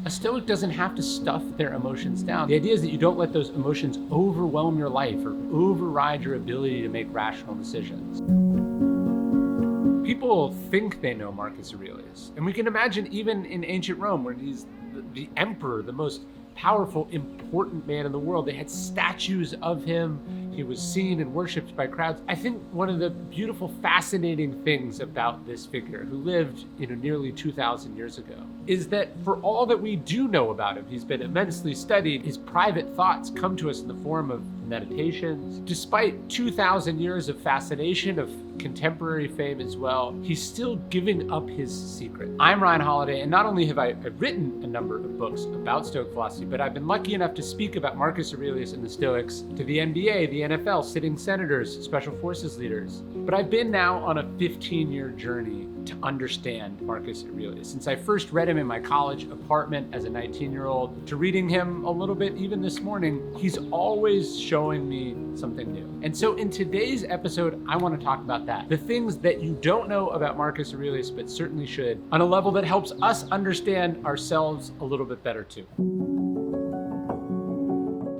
A Stoic doesn't have to stuff their emotions down. The idea is that you don't let those emotions overwhelm your life or override your ability to make rational decisions. People think they know Marcus Aurelius, and we can imagine even in ancient Rome, where he's the emperor, the most powerful, important man in the world. They had statues of him. He was seen and worshipped by crowds. I think one of the beautiful, fascinating things about this figure who lived, nearly 2,000 years ago is that for all that we do know about him, he's been immensely studied. His private thoughts come to us in the form of meditations. Despite 2,000 years of fascination, of contemporary fame as well, he's still giving up his secret. I'm Ryan Holiday, and not only have I written a number of books about Stoic philosophy, but I've been lucky enough to speak about Marcus Aurelius and the Stoics to the NBA, the NFL, sitting senators, special forces leaders. But I've been now on a 15-year journey to understand Marcus Aurelius. Since I first read him in my college apartment as a 19-year-old, to reading him a little bit even this morning, he's always showing me something new. And so in today's episode, I want to talk about that. The things that you don't know about Marcus Aurelius, but certainly should, on a level that helps us understand ourselves a little bit better too.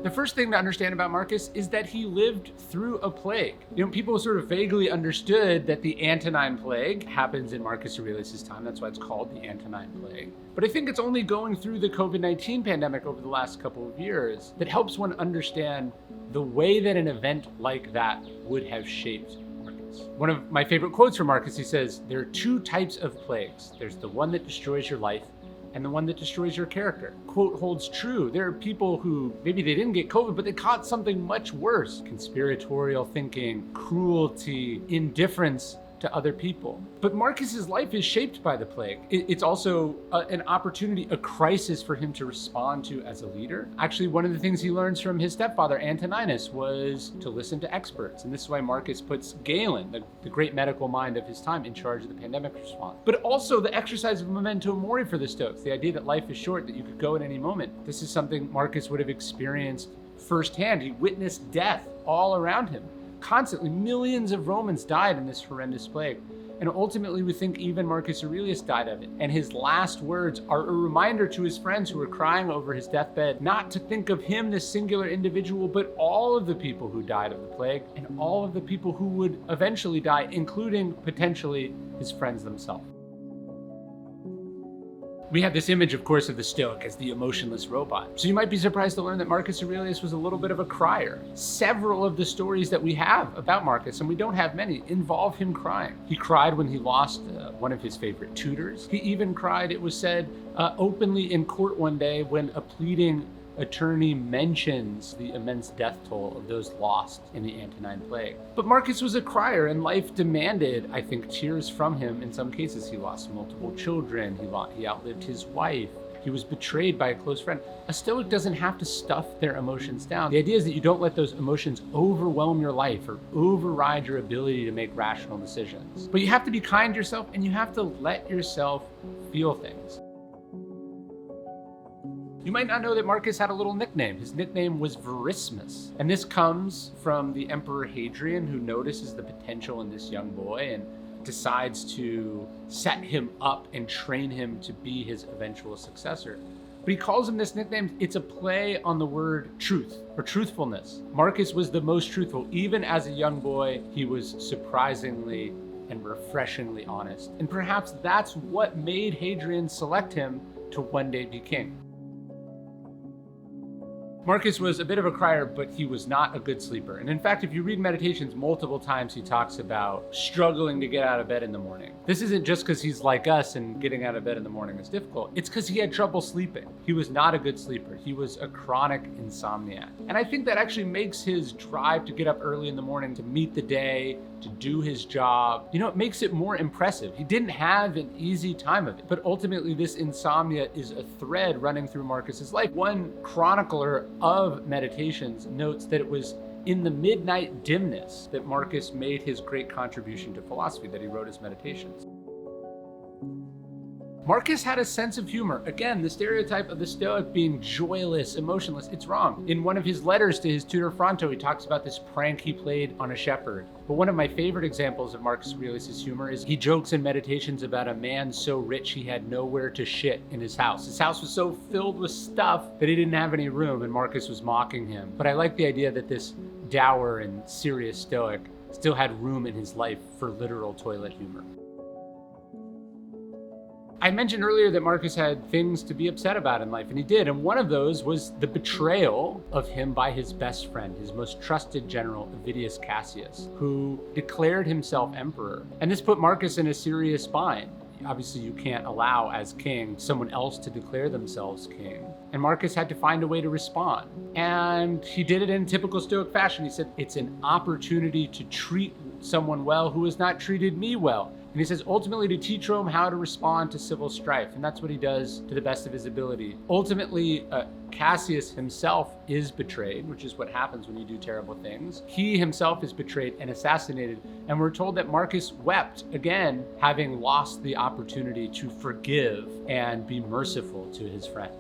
The first thing to understand about Marcus is that he lived through a plague. People sort of vaguely understood that the Antonine Plague happens in Marcus Aurelius' time. That's why it's called the Antonine Plague. But I think it's only going through the COVID-19 pandemic over the last couple of years that helps one understand the way that an event like that would have shaped Marcus. One of my favorite quotes from Marcus, he says, there are two types of plagues. There's the one that destroys your life, and the one that destroys your character. Quote holds true. There are people who maybe they didn't get COVID, but they caught something much worse. Conspiratorial thinking, cruelty, indifference to other people. But Marcus's life is shaped by the plague. It's also an opportunity, a crisis for him to respond to as a leader. Actually, one of the things he learns from his stepfather, Antoninus, was to listen to experts. And this is why Marcus puts Galen, the great medical mind of his time, in charge of the pandemic response. But also the exercise of memento mori for the Stoics, the idea that life is short, that you could go at any moment. This is something Marcus would have experienced firsthand. He witnessed death all around him. Constantly, millions of Romans died in this horrendous plague. And ultimately, we think even Marcus Aurelius died of it. And his last words are a reminder to his friends who were crying over his deathbed not to think of him, this singular individual, but all of the people who died of the plague and all of the people who would eventually die, including potentially his friends themselves. We have this image, of course, of the Stoic as the emotionless robot. So you might be surprised to learn that Marcus Aurelius was a little bit of a crier. Several of the stories that we have about Marcus, and we don't have many, involve him crying. He cried when he lost one of his favorite tutors. He even cried, it was said, openly in court one day when a pleading attorney mentions the immense death toll of those lost in the Antonine Plague. But Marcus was a crier, and life demanded, I think, tears from him. In some cases, he lost multiple children. He outlived his wife. He was betrayed by a close friend. A Stoic doesn't have to stuff their emotions down. The idea is that you don't let those emotions overwhelm your life or override your ability to make rational decisions. But you have to be kind to yourself, and you have to let yourself feel things. You might not know that Marcus had a little nickname. His nickname was Verismus. And this comes from the Emperor Hadrian, who notices the potential in this young boy and decides to set him up and train him to be his eventual successor. But he calls him this nickname. It's a play on the word truth or truthfulness. Marcus was the most truthful. Even as a young boy, he was surprisingly and refreshingly honest. And perhaps that's what made Hadrian select him to one day be king. Marcus was a bit of a crier, but he was not a good sleeper. And in fact, if you read Meditations multiple times, he talks about struggling to get out of bed in the morning. This isn't just because he's like us and getting out of bed in the morning is difficult. It's because he had trouble sleeping. He was not a good sleeper. He was a chronic insomniac. And I think that actually makes his drive to get up early in the morning, to meet the day, to do his job, it makes it more impressive. He didn't have an easy time of it, but ultimately this insomnia is a thread running through Marcus's life. One chronicler of Meditations notes that it was in the midnight dimness that Marcus made his great contribution to philosophy, that he wrote his Meditations. Marcus had a sense of humor. Again, the stereotype of the Stoic being joyless, emotionless, it's wrong. In one of his letters to his tutor Fronto, he talks about this prank he played on a shepherd. But one of my favorite examples of Marcus Aurelius' humor is he jokes in Meditations about a man so rich he had nowhere to shit in his house. His house was so filled with stuff that he didn't have any room, and Marcus was mocking him. But I like the idea that this dour and serious Stoic still had room in his life for literal toilet humor. I mentioned earlier that Marcus had things to be upset about in life, and he did. And one of those was the betrayal of him by his best friend, his most trusted general, Avidius Cassius, who declared himself emperor. And this put Marcus in a serious bind. Obviously, you can't allow, as king, someone else to declare themselves king. And Marcus had to find a way to respond. And he did it in typical Stoic fashion. He said, it's an opportunity to treat someone well who has not treated me well. And he says, ultimately, to teach Rome how to respond to civil strife. And that's what he does to the best of his ability. Ultimately, Cassius himself is betrayed, which is what happens when you do terrible things. He himself is betrayed and assassinated. And we're told that Marcus wept, again, having lost the opportunity to forgive and be merciful to his friend.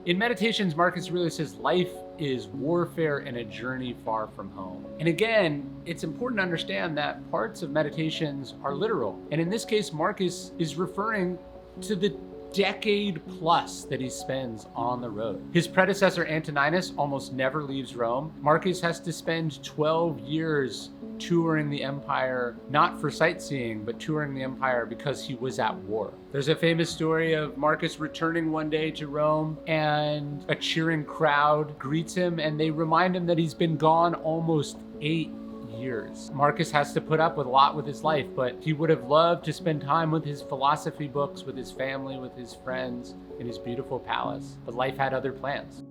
In Meditations, Marcus Aurelius says life is warfare and a journey far from home. And again, it's important to understand that parts of Meditations are literal. And in this case, Marcus is referring to the decade plus that he spends on the road. His predecessor Antoninus almost never leaves Rome. Marcus has to spend 12 years touring the empire, not for sightseeing, but touring the empire because he was at war. There's a famous story of Marcus returning one day to Rome, and a cheering crowd greets him, and they remind him that he's been gone almost 8 years. Marcus has to put up with a lot with his life, but he would have loved to spend time with his philosophy books, with his family, with his friends, in his beautiful palace. But life had other plans.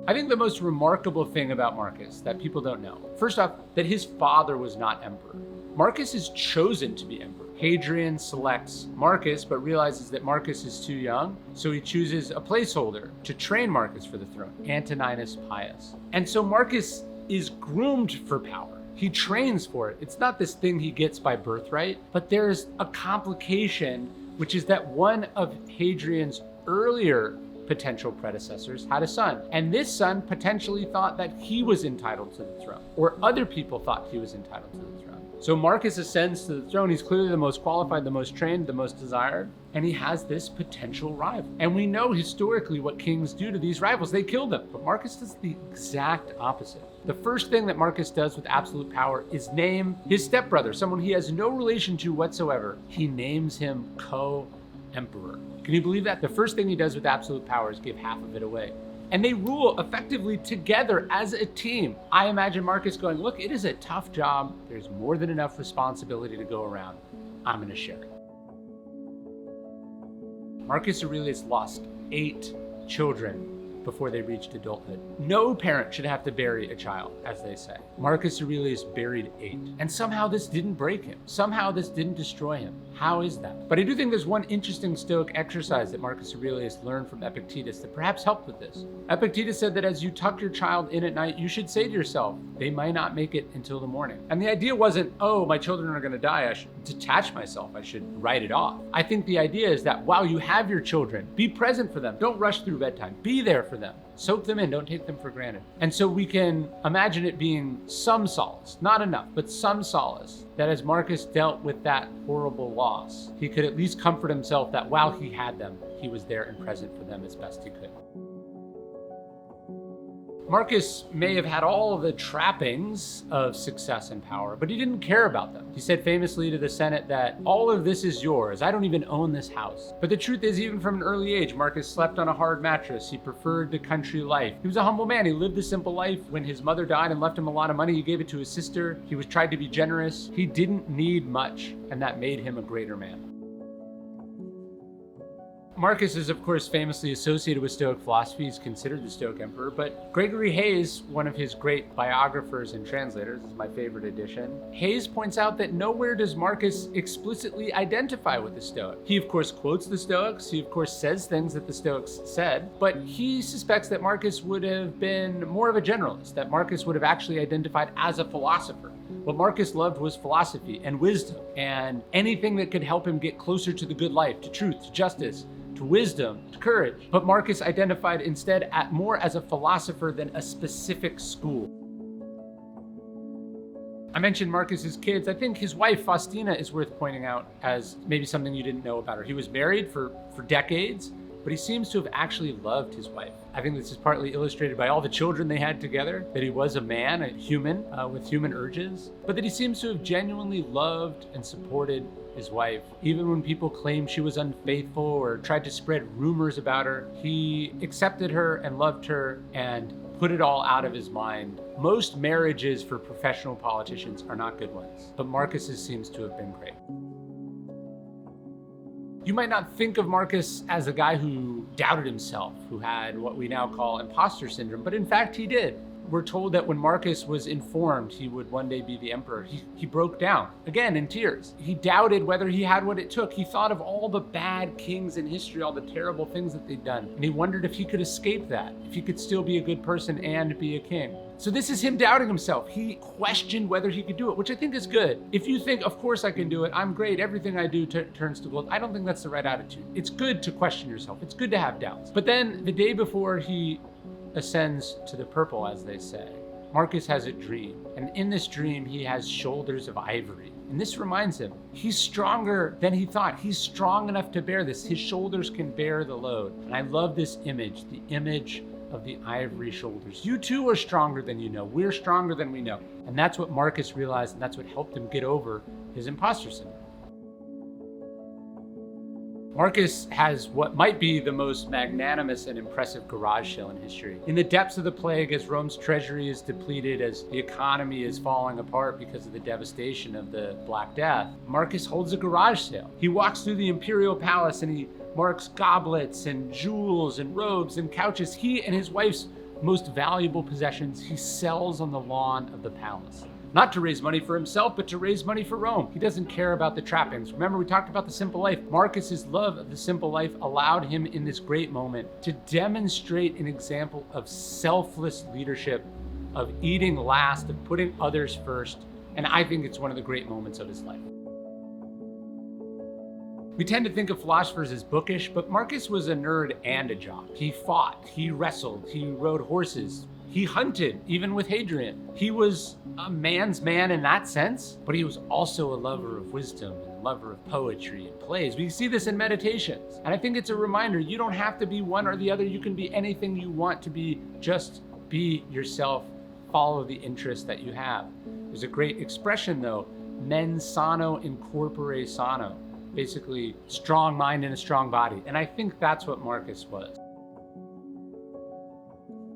I think the most remarkable thing about Marcus that people don't know, first off, that his father was not emperor. Marcus is chosen to be emperor. Hadrian selects Marcus, but realizes that Marcus is too young, so he chooses a placeholder to train Marcus for the throne, Antoninus Pius. And so Marcus is groomed for power. He trains for it. It's not this thing he gets by birthright, but there's a complication, which is that one of Hadrian's earlier potential predecessors had a son, and this son potentially thought that he was entitled to the throne, or other people thought he was entitled to the throne. So Marcus ascends to the throne. He's clearly the most qualified, the most trained, the most desired, and he has this potential rival. And we know historically what kings do to these rivals. They kill them. But Marcus does the exact opposite. The first thing that Marcus does with absolute power is name his stepbrother, someone he has no relation to whatsoever. He names him co-emperor. Can you believe that? The first thing he does with absolute power is give half of it away. And they rule effectively together as a team. I imagine Marcus going, look, it is a tough job. There's more than enough responsibility to go around. I'm going to share it. Marcus Aurelius lost 8 children before they reached adulthood. No parent should have to bury a child, as they say. Marcus Aurelius buried 8. And somehow this didn't break him. Somehow this didn't destroy him. How is that? But I do think there's one interesting Stoic exercise that Marcus Aurelius learned from Epictetus that perhaps helped with this. Epictetus said that as you tuck your child in at night, you should say to yourself, they might not make it until the morning. And the idea wasn't, oh, my children are gonna die, I should detach myself, I should write it off. I think the idea is that while you have your children, be present for them. Don't rush through bedtime. Be there for them. Soak them in, don't take them for granted. And so we can imagine it being some solace, not enough, but some solace, that as Marcus dealt with that horrible loss, he could at least comfort himself that while he had them, he was there and present for them as best he could. Marcus may have had all the trappings of success and power, but he didn't care about them. He said famously to the Senate that all of this is yours. I don't even own this house. But the truth is, even from an early age, Marcus slept on a hard mattress. He preferred the country life. He was a humble man. He lived a simple life. When his mother died and left him a lot of money, he gave it to his sister. He was tried to be generous. He didn't need much, and that made him a greater man. Marcus is, of course, famously associated with Stoic philosophy. He's considered the Stoic emperor, but Gregory Hayes, one of his great biographers and translators, is my favorite edition. Hayes points out that nowhere does Marcus explicitly identify with the Stoic. He, of course, quotes the Stoics. He, of course, says things that the Stoics said, but he suspects that Marcus would have been more of a generalist, that Marcus would have actually identified as a philosopher. What Marcus loved was philosophy and wisdom and anything that could help him get closer to the good life, to truth, to justice, to wisdom, to courage. But Marcus identified instead more as a philosopher than a specific school. I mentioned Marcus's kids. I think his wife, Faustina, is worth pointing out as maybe something you didn't know about her. He was married for decades, but he seems to have actually loved his wife. I think this is partly illustrated by all the children they had together, that he was a man, a human with human urges, but that he seems to have genuinely loved and supported his wife. Even when people claimed she was unfaithful or tried to spread rumors about her, he accepted her and loved her and put it all out of his mind. Most marriages for professional politicians are not good ones, but Marcus's seems to have been great. You might not think of Marcus as a guy who doubted himself, who had what we now call imposter syndrome, but in fact he did. We're told that when Marcus was informed he would one day be the emperor, he broke down, again in tears. He doubted whether he had what it took. He thought of all the bad kings in history, all the terrible things that they'd done, and he wondered if he could escape that, if he could still be a good person and be a king. So this is him doubting himself. He questioned whether he could do it, which I think is good. If you think, of course I can do it, I'm great, everything I do turns to gold, I don't think that's the right attitude. It's good to question yourself. It's good to have doubts. But then the day before he ascends to the purple, as they say, Marcus has a dream. And in this dream, he has shoulders of ivory. And this reminds him, he's stronger than he thought. He's strong enough to bear this. His shoulders can bear the load. And I love this image, the image of the ivory shoulders. You too are stronger than you know. We're stronger than we know. And that's what Marcus realized, and that's what helped him get over his imposter syndrome. Marcus has what might be the most magnanimous and impressive garage sale in history. In the depths of the plague, as Rome's treasury is depleted, as the economy is falling apart because of the devastation of the Black Death, Marcus holds a garage sale. He walks through the imperial palace and he marks goblets and jewels and robes and couches. He and his wife's most valuable possessions he sells on the lawn of the palace. Not to raise money for himself, but to raise money for Rome. He doesn't care about the trappings. Remember, we talked about the simple life. Marcus's love of the simple life allowed him in this great moment to demonstrate an example of selfless leadership, of eating last, of putting others first. And I think it's one of the great moments of his life. We tend to think of philosophers as bookish, but Marcus was a nerd and a jock. He fought, he wrestled, he rode horses, he hunted, even with Hadrian. He was a man's man in that sense, but he was also a lover of wisdom and a lover of poetry and plays. We see this in Meditations. And I think it's a reminder, you don't have to be one or the other. You can be anything you want to be. Just be yourself. Follow the interest that you have. There's a great expression though, mens sano in corpore sano. Basically, strong mind in a strong body. And I think that's what Marcus was.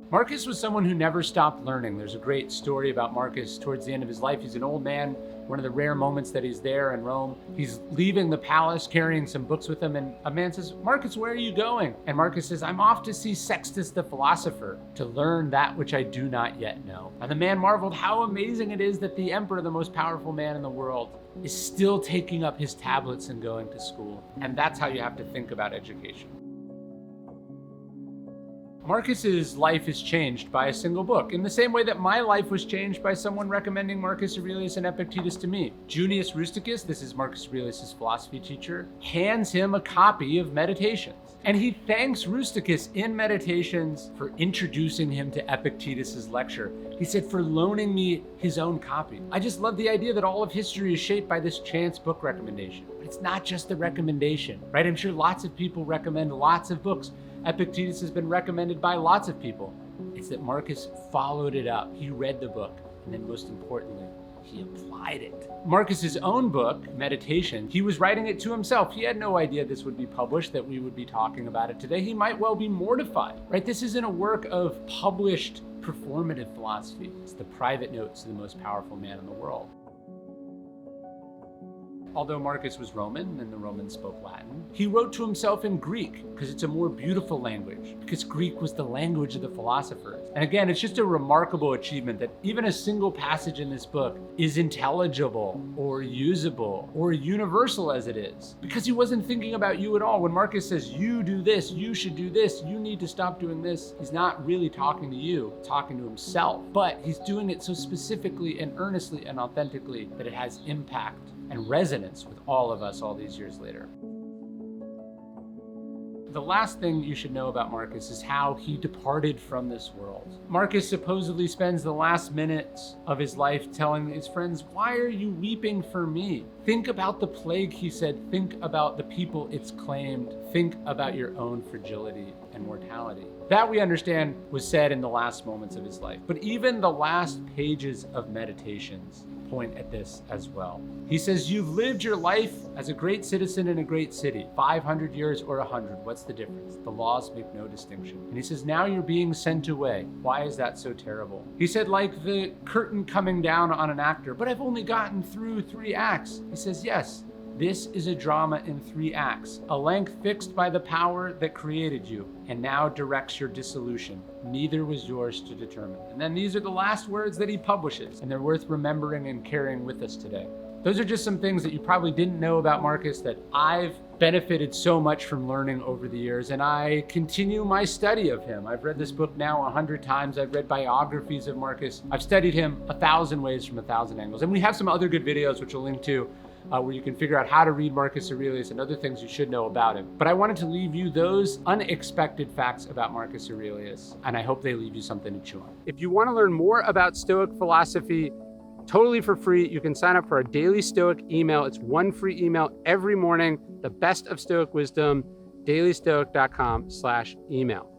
Marcus was someone who never stopped learning. There's a great story about Marcus towards the end of his life. He's an old man, one of the rare moments that he's there in Rome. He's leaving the palace carrying some books with him, and a man says, "Marcus, where are you going?" And Marcus says, "I'm off to see Sextus the philosopher, to learn that which I do not yet know." And the man marveled how amazing it is that the emperor, the most powerful man in the world, is still taking up his tablets and going to school. And that's how you have to think about education. Marcus's life is changed by a single book, in the same way that my life was changed by someone recommending Marcus Aurelius and Epictetus to me. Junius Rusticus, this is Marcus Aurelius' philosophy teacher, hands him a copy of Meditations. And he thanks Rusticus in Meditations for introducing him to Epictetus' lecture. He said, for loaning me his own copy. I just love the idea that all of history is shaped by this chance book recommendation. But it's not just the recommendation, right? I'm sure lots of people recommend lots of books. Epictetus has been recommended by lots of people. It's that Marcus followed it up. He read the book, and then most importantly, he applied it. Marcus's own book, Meditation, he was writing it to himself. He had no idea this would be published, that we would be talking about it today. He might well be mortified, right? This isn't a work of published performative philosophy. It's the private notes of the most powerful man in the world. although Marcus was Roman and the Romans spoke Latin. He wrote to himself in Greek because it's a more beautiful language, because Greek was the language of the philosophers. And again, it's just a remarkable achievement that even a single passage in this book is intelligible or usable or universal as it is, because he wasn't thinking about you at all. When Marcus says, you do this, you should do this, you need to stop doing this, he's not really talking to you, talking to himself, but he's doing it so specifically and earnestly and authentically that it has impact and resonance with all of us all these years later. The last thing you should know about Marcus is how he departed from this world. Marcus supposedly spends the last minutes of his life telling his friends, why are you weeping for me? Think about the plague, he said. Think about the people it's claimed. Think about your own fragility and mortality. That, we understand, was said in the last moments of his life. But even the last pages of Meditations point at this as well. He says, you've lived your life as a great citizen in a great city, 500 years or 100, what's the difference? The laws make no distinction. And he says, now you're being sent away. Why is that so terrible? He said, like the curtain coming down on an actor, but I've only gotten through 3 acts. He says, yes, this is a drama in 3 acts, a length fixed by the power that created you and now directs your dissolution. Neither was yours to determine. And then these are the last words that he publishes, and they're worth remembering and carrying with us today. Those are just some things that you probably didn't know about Marcus that I've benefited so much from learning over the years, and I continue my study of him. I've read this book now 100 times. I've read biographies of Marcus. I've studied him 1,000 ways from 1,000 angles. And we have some other good videos, which we'll link to, where you can figure out how to read Marcus Aurelius and other things you should know about him. But I wanted to leave you those unexpected facts about Marcus Aurelius, and I hope they leave you something to chew on. If you want to learn more about Stoic philosophy, totally for free, you can sign up for our daily Stoic email. It's 1 free email every morning, the best of Stoic wisdom, dailystoic.com/email.